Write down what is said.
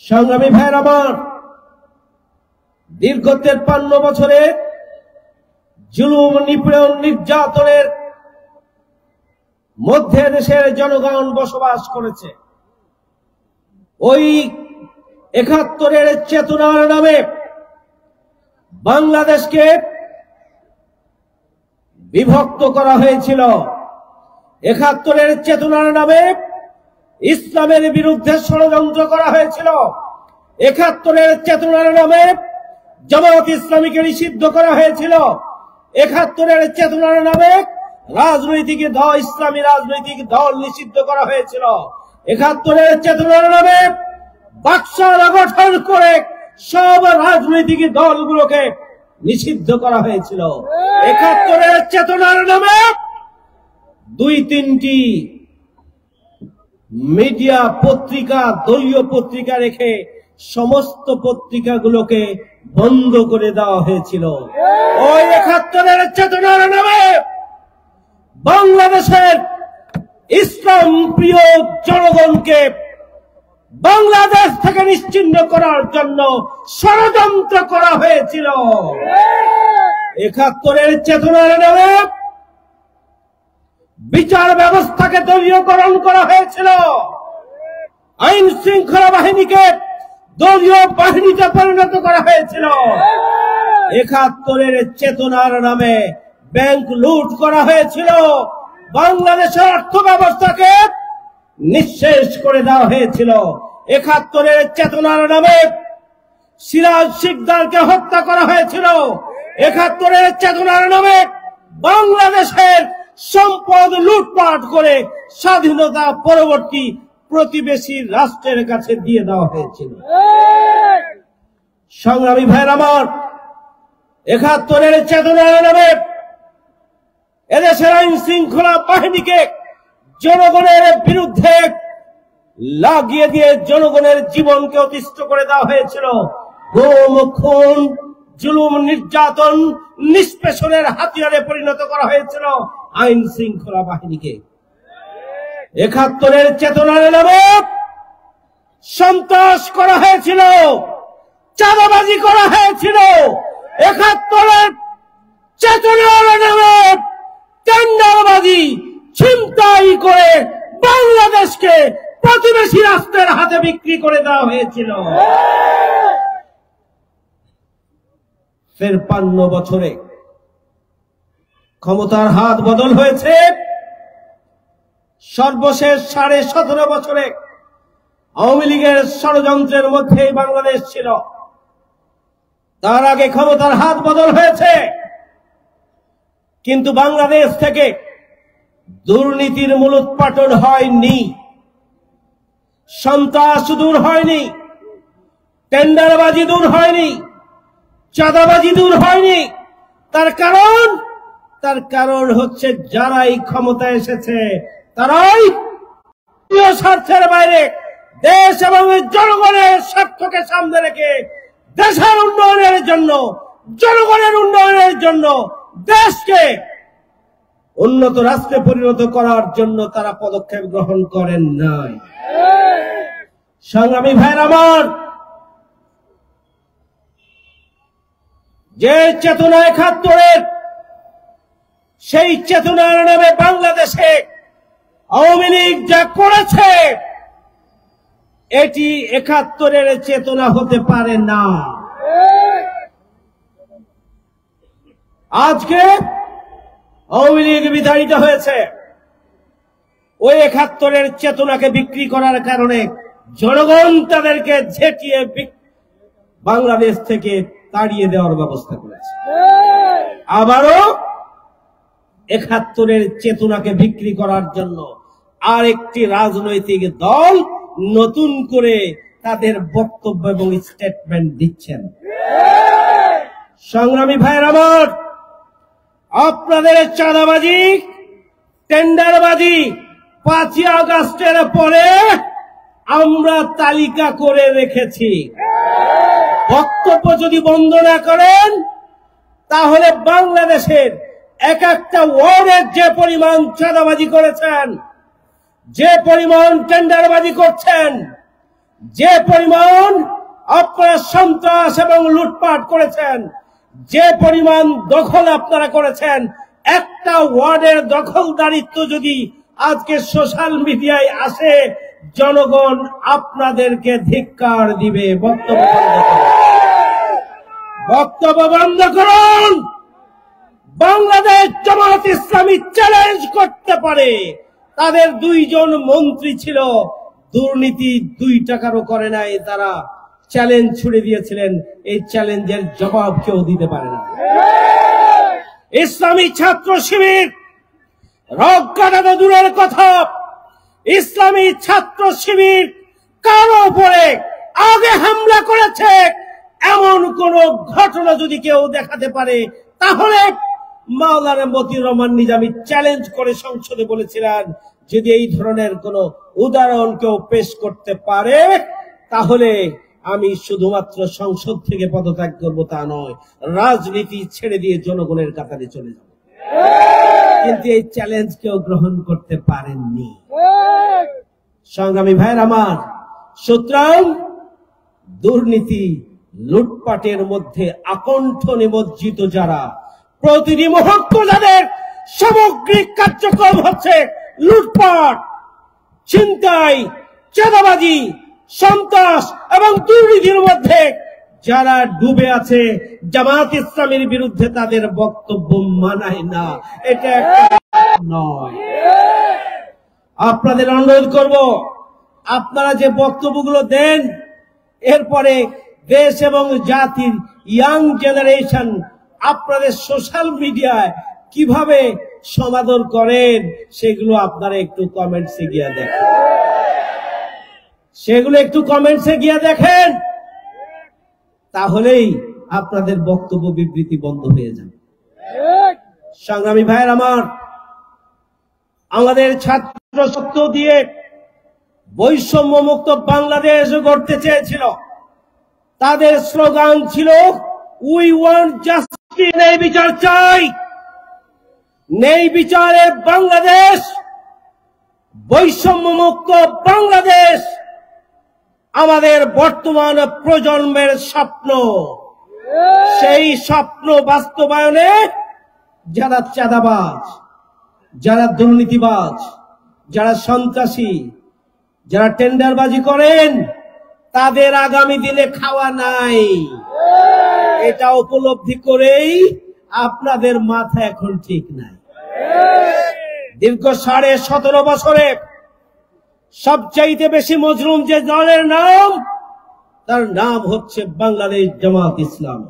সংগ্রামী ভাইয়ের আমার, দীর্ঘ 53 বছরে জুলুম, নিপীড়ন, নির্যাতনের মধ্যে দেশের জনগণ বসবাস করেছে। ওই ৭১-এর চেতনার নামে বাংলাদেশকে বিভক্ত করা হয়েছিল। ৭১-এর চেতনার নামে ইসলামের বিরুদ্ধে ষড়যন্ত্র করা হয়েছিল। ৭১-এর চেতনার নামে জামাত ইসলামীকে নিষিদ্ধ করা হয়েছিল। ৭১-এর চেতনার নামে রাজনৈতিক দল, ইসলামী রাজনৈতিক দল নিষিদ্ধ করা হয়েছিল। ৭১-এর চেতনার নামে বাকশাল গঠন করে সব রাজনৈতিক দলগুলোকে নিষিদ্ধ করা হয়েছিল। ৭১-এর চেতনার নামে ২-৩টি মিডিয়া পত্রিকা, দলীয় পত্রিকা রেখে সমস্ত পত্রিকাগুলোকে বন্ধ করে দেওয়া হয়েছিল। ওই ৭১-এর চেতনার নামে বাংলাদেশের ইসলাম প্রিয় জনগণকে বাংলাদেশ থেকে নিশ্চিহ্ন করার জন্য ষড়যন্ত্র করা হয়েছিল। ৭১-এর চেতনার নামে বিচার ব্যবস্থাকে দলীয়করণ করা হয়েছিল। আইন শৃঙ্খলা বাহিনীকে দলীয় বাহিনীতে পরিণত করা হয়েছিল। ৭১-এর চেতনার নামে ব্যাংক লুট করা হয়েছিল। বাংলাদেশের অর্থ ব্যবস্থাকে নিঃশেষ করে দেওয়া হয়েছিল। ৭১-এর চেতনার নামে সিরাজ শিকদারকে হত্যা করা হয়েছিল। ৭১-এর চেতনার নামে বাংলাদেশের সম্পদ লুটপাট করে স্বাধীনতা পরবর্তী প্রতিবেশী রাষ্ট্রের কাছে দিয়ে দেওয়া হয়েছিল। সংগ্রামী ভাইয়ের আমার, ৭১-এর চেতনার নামে এদেশের আইন শৃঙ্খলা বাহিনীকে জনগণের বিরুদ্ধে লাগিয়ে দিয়ে জনগণের জীবনকে অতিষ্ঠ করে দেওয়া হয়েছিল। গুম, খুন, জুলুম, নির্যাতন, নিষ্পেষণের হাতিয়ারে পরিণত করা হয়েছিল আইন শৃঙ্খলা বাহিনীকে। ৭১-এর চেতনার নামে সন্ত্রাস করা হয়েছিল, চাঁদাবাজি করা হয়েছিল। ৭১-এর চেতনার নামে টেন্ডারবাজি, ছিনতাই করে বাংলাদেশকে প্রতিবেশী রাষ্ট্রের হাতে বিক্রি করে দেওয়া হয়েছিল। ৫৩ বছরে ক্ষমতার হাত বদল হয়েছে। সর্বশেষ ১৭.৫ বছরে আওয়ামী লীগের ষড়যন্ত্রের মধ্যেই বাংলাদেশ ছিল। তার আগে ক্ষমতার হাত বদল হয়েছে, কিন্তু বাংলাদেশ থেকে দুর্নীতির মূলোৎপাটন হয়নি, সন্ত্রাস দূর হয়নি, টেন্ডারবাজি দূর হয়নি, চাঁদাবাজি দূর হয়নি। তার কারণ হচ্ছে যারাই ক্ষমতায় এসেছে তারাই স্বার্থের বাইরে দেশ এবং জনগণের স্বার্থকে সামনে রেখে দেশের উন্নয়নের জন্য, জনগণের উন্নয়নের জন্য, দেশকে উন্নত রাষ্ট্রে পরিণত করার জন্য তারা পদক্ষেপ গ্রহণ করেন নাই। সংগ্রামী ভাইয়ের আমার, যে চেতনা ৭১-এর, সেই চেতনার নামে বাংলাদেশে আওয়ামী লীগ যা করেছে এটি ৭১-এর চেতনা হতে পারে না। আজকে আওয়ামী লীগ বিতাড়িত হয়েছে ওই ৭১-এর চেতনাকে বিক্রি করার কারণে। জনগণ তাদেরকে ঝেঁটিয়ে বাংলাদেশ থেকে তাড়িয়ে দেওয়ার ব্যবস্থা করেছে। আবারও ৭১-এর চেতনাকে বিক্রি করার জন্য আরেকটি রাজনৈতিক দল নতুন করে তাদের বক্তব্য এবং স্টেটমেন্ট দিচ্ছেন। সংগ্রামী ভাইয়ের আমার, আপনাদের চাঁদাবাজি, টেন্ডারবাজি ৫ই আগস্টের পরে আমরা তালিকা করে রেখেছি। বক্তব্য যদি বন্ধ না করেন তাহলে বাংলাদেশের এক একটা ওয়ার্ডের যে পরিমাণ চাঁদাবাজি করেছেন, যে পরিমাণ টেন্ডারবাজি করছেন, যে পরিমাণ আপনারা সন্ত্রাস এবং লুটপাট করেছেন, যে পরিমাণ দখল আপনারা করেছেন, একটা ওয়ার্ডের দখলদারিত্ব যদি আজকে সোশ্যাল মিডিয়ায় আসে, জনগণ আপনাদেরকে ধিক্কার দিবে। বক্তব্য বন্ধ করুন। বাংলাদেশ জামায়াত ইসলামী চ্যালেঞ্জ করতে পারে। তাদের 2 জন মন্ত্রী ছিল, দুর্নীতি 2 টাকারও করে নাই, তারা চ্যালেঞ্জ ছুড়ে দিয়েছিলেন। এই চ্যালেঞ্জের জবাব কেউ দিতে পারে না। ইসলামী ছাত্র শিবির রগ কাটানো দূরের কথা, ইসলামী ছাত্র শিবির কারো উপরে আগে হামলা করেছে এমন কোন ঘটনা যদি কেউ দেখাতে পারে, তাহলে মাওলানা মতিউর রহমান নিজামী চ্যালেঞ্জ করে সংসদে বলেছিলেন, যদি এই ধরনের কোন উদাহরণ কেউ পেশ করতে পারে তাহলে আমি শুধুমাত্র সংসদ থেকে পদত্যাগ করব তা নয়, রাজনীতি ছেড়ে দিয়ে জনগণের কাতারে চলে যাব। কিন্তু এই চ্যালেঞ্জ কেউ গ্রহণ করতে পারেননি। সংগ্রামী ভাইয়ের আমার, সুতরাং দুর্নীতি লুটপাটের মধ্যে আকণ্ঠ নিমজ্জিত যারা, প্রতিটি মুহূর্ত যাদের সামগ্রিক কার্যক্রম হচ্ছে লুটপাট, ছিনতাই, চাঁদাবাজি, সন্ত্রাস এবং দুর্নীতির মধ্যে যারা ডুবে আছে, জামায়াত ইসলামীর বিরুদ্ধে তাদের বক্তব্য মানায় না, এটা নয়। আপনাদের অনুরোধ করব, আপনারা যে বক্তব্যগুলো দেন, এরপরে দেশ এবং জাতির ইয়াং জেনারেশন আপনাদের সোশ্যাল মিডিয়ায় কিভাবে সমাদর করেন, সেগুলো আপনারা একটু কমেন্টসে গিয়ে দেখেন। দেখেন, তাহলেই আপনাদের বক্তব্য বিবৃতি বন্ধ হয়ে যাবে। সংগ্রামী ভাইয়ের আমার, আমাদের ছাত্র শক্ত দিয়ে বৈষম্য মুক্ত বাংলাদেশ গড়তে চেয়েছিল। তাদের স্লোগান ছিল, উই ওয়ান্ট জাস্টিস, ন্যায় বিচার চাই। ন্যায় বিচারে বাংলাদেশ, বৈষম্য মুক্ত বাংলাদেশ আমাদের বর্তমান প্রজন্মের স্বপ্ন। সেই স্বপ্ন বাস্তবায়নে যারা চাঁদাবাজ, যারা দুর্নীতিবাজ, যারা সন্ত্রাসী, যারা টেন্ডারবাজি করেন, তাদের আগামী দিনে খাওয়া নাই। এটা উপলব্ধি করেই আপনাদের মাথা এখন ঠিক নাই। দীর্ঘ 17.5 বছরে সবচাইতে বেশি মজলুম যে দলের নাম, তার নাম হচ্ছে বাংলাদেশ জামায়াত ইসলামী।